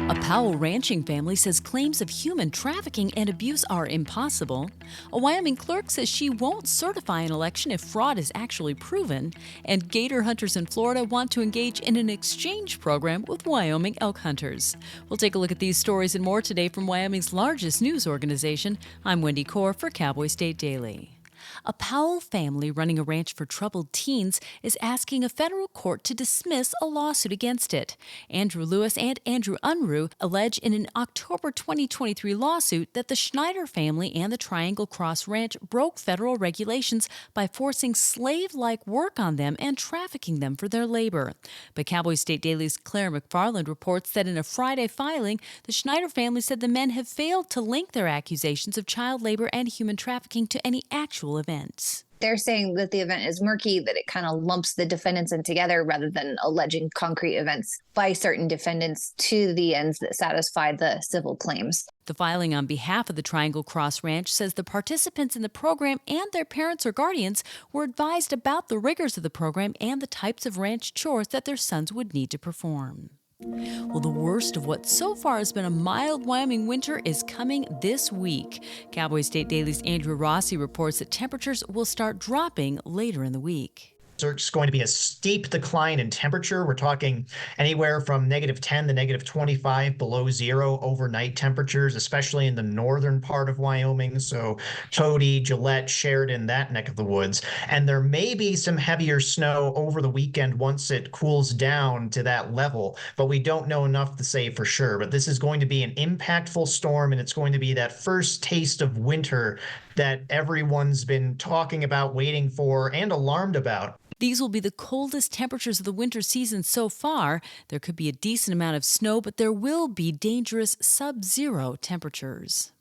A Powell ranching family says claims of human trafficking and abuse are impossible. A Wyoming clerk says she won't certify an election if fraud is actually proven. And gator hunters in Florida want to engage in an exchange program with Wyoming elk hunters. We'll take a look at these stories and more today from Wyoming's largest news organization. I'm Wendy Corr for Cowboy State Daily. A Powell family running a ranch for troubled teens is asking a federal court to dismiss a lawsuit against it. Andrew Lewis and Andrew Unruh allege in an October 2023 lawsuit that the Schneider family and the Triangle Cross Ranch broke federal regulations by forcing slave-like work on them and trafficking them for their labor. But Cowboy State Daily's Claire McFarland reports that in a Friday filing, the Schneider family said the men have failed to link their accusations of child labor and human trafficking to any actual events. They're saying that the event is murky, that it kind of lumps the defendants in together rather than alleging concrete events by certain defendants to the ends that satisfy the civil claims. The filing on behalf of the Triangle Cross Ranch says the participants in the program and their parents or guardians were advised about the rigors of the program and the types of ranch chores that their sons would need to perform. Well, the worst of what so far has been a mild Wyoming winter is coming this week. Cowboy State Daily's Andrew Rossi reports that temperatures will start dropping later in the week. There's going to be a steep decline in temperature. We're talking anywhere from -10 to -25 below zero overnight temperatures, especially in the northern part of Wyoming. So Cody, Gillette, Sheridan, that neck of the woods. And there may be some heavier snow over the weekend once it cools down to that level, but we don't know enough to say for sure. But this is going to be an impactful storm, and it's going to be that first taste of winter that everyone's been talking about, waiting for, and alarmed about. These will be the coldest temperatures of the winter season so far. There could be a decent amount of snow, but there will be dangerous sub-zero temperatures.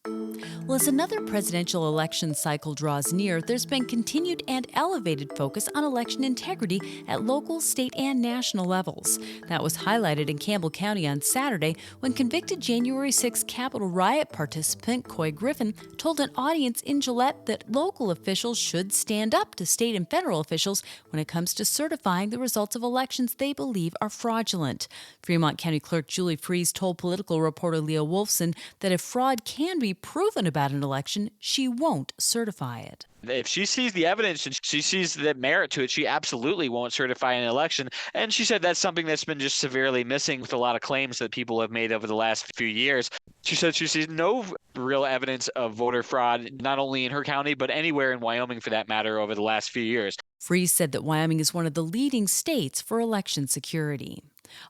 Well, as another presidential election cycle draws near, there's been continued and elevated focus on election integrity at local, state, and national levels. That was highlighted in Campbell County on Saturday when convicted January 6 Capitol riot participant Coy Griffin told an audience in Gillette that local officials should stand up to state and federal officials when it comes to certifying the results of elections they believe are fraudulent. Fremont County Clerk Julie Freese told political reporter Leah Wolfson that if fraud can be proven about an election, she won't certify it. If she sees the evidence and she sees the merit to it, she absolutely won't certify an election. And she said that's something that's been just severely missing with a lot of claims that people have made over the last few years. She said she sees no real evidence of voter fraud, not only in her county, but anywhere in Wyoming for that matter over the last few years. Freese said that Wyoming is one of the leading states for election security.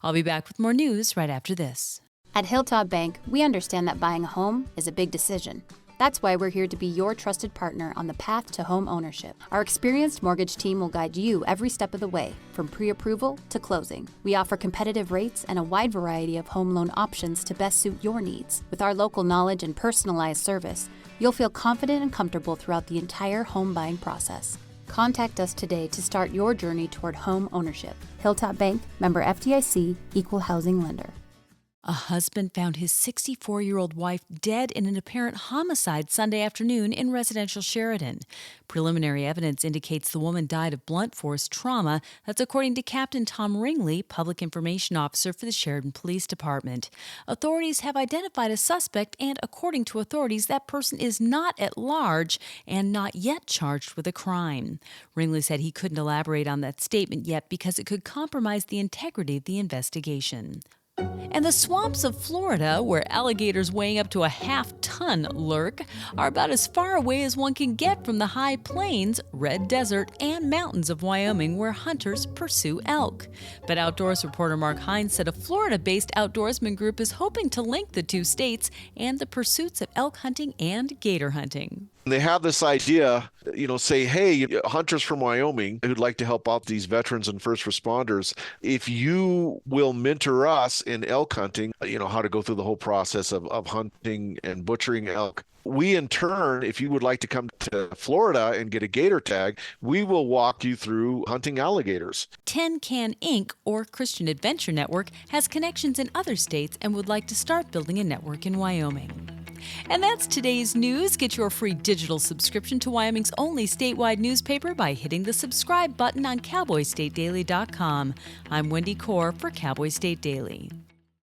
I'll be back with more news right after this. At Hilltop Bank, we understand that buying a home is a big decision. That's why we're here to be your trusted partner on the path to home ownership. Our experienced mortgage team will guide you every step of the way, from pre-approval to closing. We offer competitive rates and a wide variety of home loan options to best suit your needs. With our local knowledge and personalized service, you'll feel confident and comfortable throughout the entire home buying process. Contact us today to start your journey toward home ownership. Hilltop Bank, member FDIC, equal housing lender. A husband found his 64-year-old wife dead in an apparent homicide Sunday afternoon in residential Sheridan. Preliminary evidence indicates the woman died of blunt force trauma. That's according to Captain Tom Ringley, Public Information Officer for the Sheridan Police Department. Authorities have identified a suspect, and according to authorities, that person is not at large and not yet charged with a crime. Ringley said he couldn't elaborate on that statement yet because it could compromise the integrity of the investigation. And the swamps of Florida, where alligators weighing up to a half-ton lurk, are about as far away as one can get from the high plains, red desert, and mountains of Wyoming, where hunters pursue elk. But Outdoors reporter Mark Hines said a Florida-based outdoorsman group is hoping to link the two states and the pursuits of elk hunting and gator hunting. They have this idea, say, hey, hunters from Wyoming who'd like to help out these veterans and first responders, if you will mentor us in elk hunting, how to go through the whole process of hunting and butchering elk. We, in turn, if you would like to come to Florida and get a gator tag, we will walk you through hunting alligators. Tin Can Inc., or Christian Adventure Network, has connections in other states and would like to start building a network in Wyoming. And that's today's news. Get your free digital subscription to Wyoming's only statewide newspaper by hitting the subscribe button on CowboyStateDaily.com. I'm Wendy Corr for Cowboy State Daily.